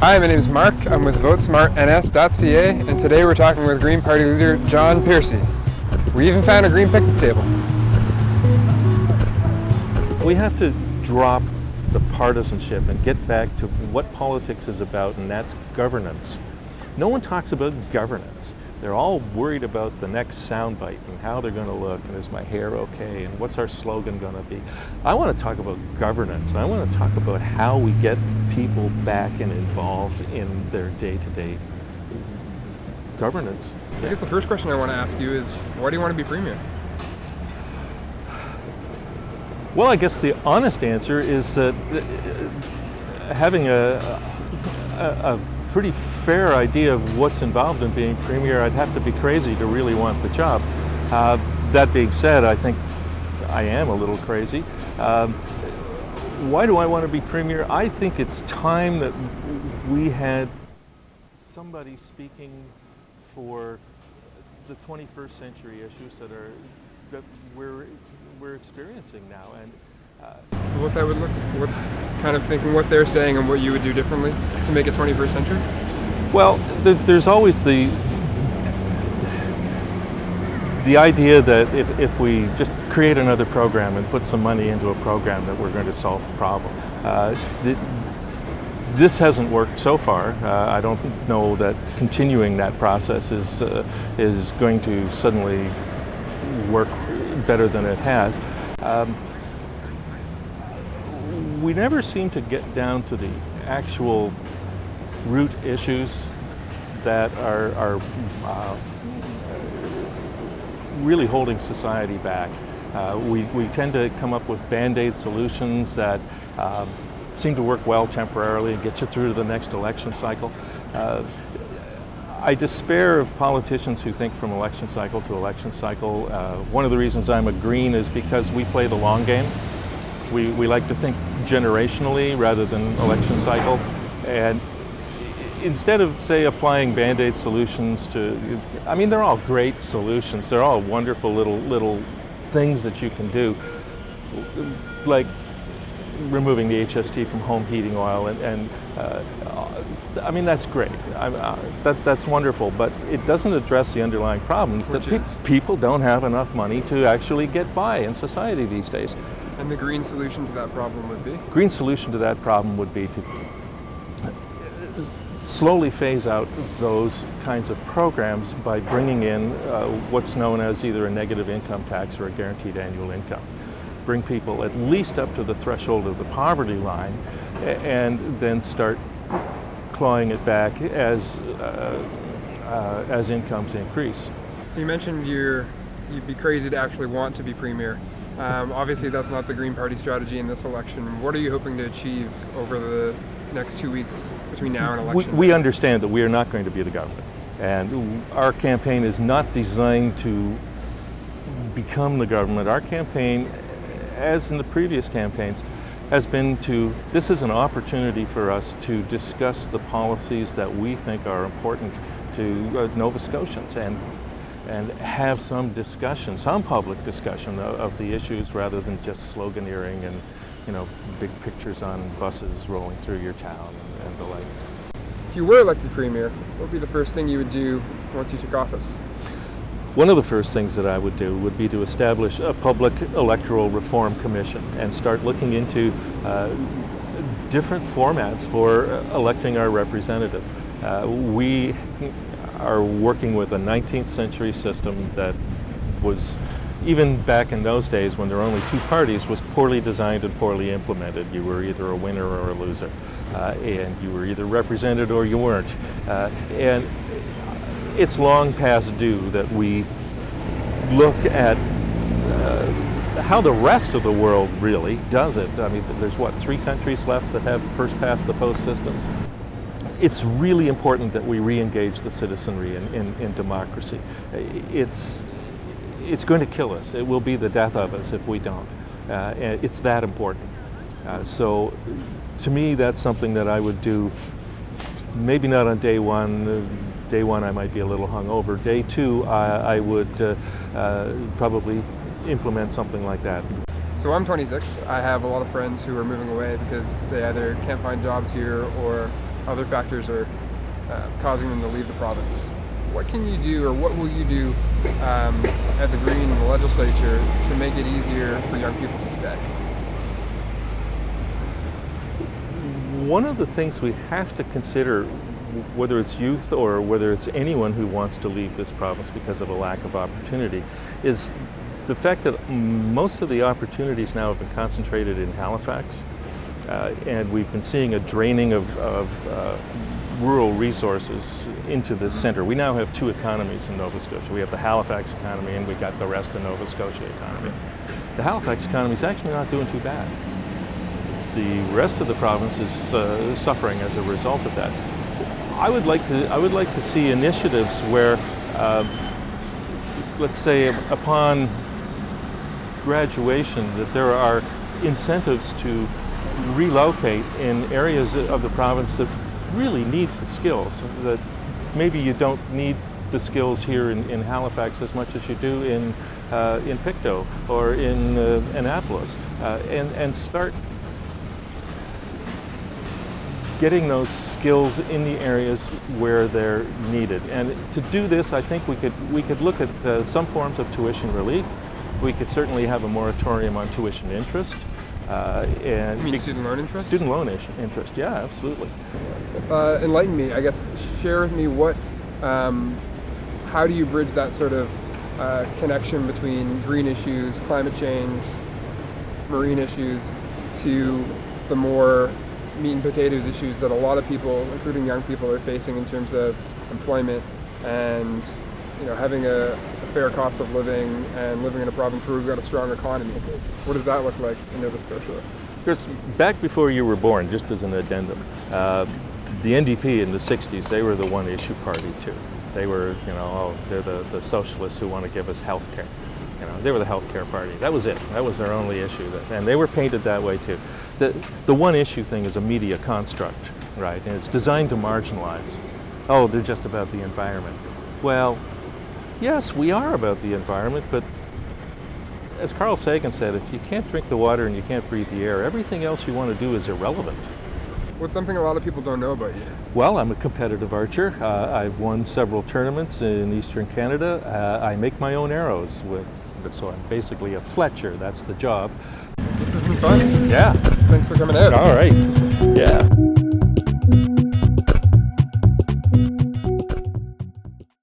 Hi, my name is Mark. I'm with VoteSmartNS.ca, and today we're talking with Green Party leader John Percy. We even found a green picnic table. We have to drop the partisanship and get back to what politics is about, and that's governance. No one talks about governance. They're all worried about the next soundbite and how they're going to look, and is my hair okay, and what's our slogan going to be. I want to talk about governance. I want to talk about how we get people back and involved in their day-to-day governance. I guess the first question I want to ask you is, why do you want to be Premier? Well, I guess the honest answer is that having a pretty fair idea of what's involved in being Premier, I'd have to be crazy to really want the job. That being said, I think I am a little crazy. Why do I want to be Premier? I think it's time that we had somebody speaking for the 21st century issues that we're experiencing now, and What that would look like, what kind of thinking, what they're saying, and what you would do differently to make it 21st century? well, there's always the idea that if we just create another program and put some money into a program, that we're going to solve the problem. This hasn't worked so far. I don't know that continuing that process is going to suddenly work better than it has. We never seem to get down to the actual root issues that are really holding society back. We tend to come up with band-aid solutions that seem to work well temporarily and get you through to the next election cycle. I despair of politicians who think from election cycle to election cycle. One of the reasons I'm a Green is because we play the long game. We like to think generationally rather than election cycle. And instead of, say, applying band-aid solutions to, I mean, they're all great solutions. They're all wonderful little things that you can do, like removing the HST from home heating oil, and I mean, that's great. That's wonderful, but it doesn't address the underlying problems that people don't have enough money to actually get by in society these days. And the green solution to that problem would be? Green solution to that problem would be to slowly phase out those kinds of programs by bringing in what's known as either a negative income tax or a guaranteed annual income. Bring people at least up to the threshold of the poverty line, and then start clawing it back as incomes increase. So you mentioned you'd be crazy to actually want to be Premier. Obviously that's not the Green Party strategy in this election. What are you hoping to achieve over the next 2 weeks between now and election? We understand that we are not going to be the government, and our campaign is not designed to become the government. Our campaign, as in the previous campaigns, has been this is an opportunity for us to discuss the policies that we think are important to Nova Scotians, and have some discussion, some public discussion of the issues, rather than just sloganeering and, big pictures on buses rolling through your town and the like. If you were elected Premier, what would be the first thing you would do once you took office? One of the first things that I would do would be to establish a public electoral reform commission and start looking into different formats for electing our representatives. We are working with a 19th century system that was, even back in those days when there were only two parties, was poorly designed and poorly implemented. You were either a winner or a loser, and you were either represented or you weren't. And it's long past due that we look at how the rest of the world really does it. I mean, there's 3 countries left that have first past the post systems. It's really important that we re-engage the citizenry in democracy. It's going to kill us. It will be the death of us if we don't. It's that important. So to me, that's something that I would do, maybe not on day one. Day one I might be a little hungover. Day two I would probably implement something like that. So I'm 26. I have a lot of friends who are moving away because they either can't find jobs here or other factors are causing them to leave the province. What can you do, or what will you do as a Green in the legislature to make it easier for young people to stay? One of the things we have to consider, whether it's youth or whether it's anyone who wants to leave this province because of a lack of opportunity, is the fact that most of the opportunities now have been concentrated in Halifax, and we've been seeing a draining of rural resources into the center. We now have two economies in Nova Scotia. We have the Halifax economy, and we got the rest of Nova Scotia economy. The Halifax economy is actually not doing too bad. The rest of the province is suffering as a result of that. I would like to see initiatives where, let's say, upon graduation, that there are incentives to relocate in areas of the province that really need the skills. That maybe you don't need the skills here in Halifax as much as you do in Pictou or in Annapolis, and start getting those skills in the areas where they're needed. And to do this, I think we could look at some forms of tuition relief. We could certainly have a moratorium on tuition interest. And you mean student loan interest? Student loan interest, yeah, absolutely. Enlighten me, I guess. Share with me how do you bridge that sort of connection between green issues, climate change, marine issues, to the more meat and potatoes issues that a lot of people, including young people, are facing in terms of employment and having a fair cost of living and living in a province where we've got a strong economy. What does that look like in Nova Scotia? Chris, back before you were born, just as an addendum, the NDP in the 60s, they were the one issue party too. They were, they're the socialists who want to give us health care. They were the health care party. That was it. That was their only issue. And they were painted that way too. The one issue thing is a media construct, right? And it's designed to marginalize. Oh, they're just about the environment. Well, yes, we are about the environment, but as Carl Sagan said, if you can't drink the water and you can't breathe the air, everything else you want to do is irrelevant. What's something a lot of people don't know about you? Well, I'm a competitive archer. I've won several tournaments in Eastern Canada. I make my own arrows, so I'm basically a Fletcher. That's the job. This has been fun. Yeah. Thanks for coming out. All right. Yeah.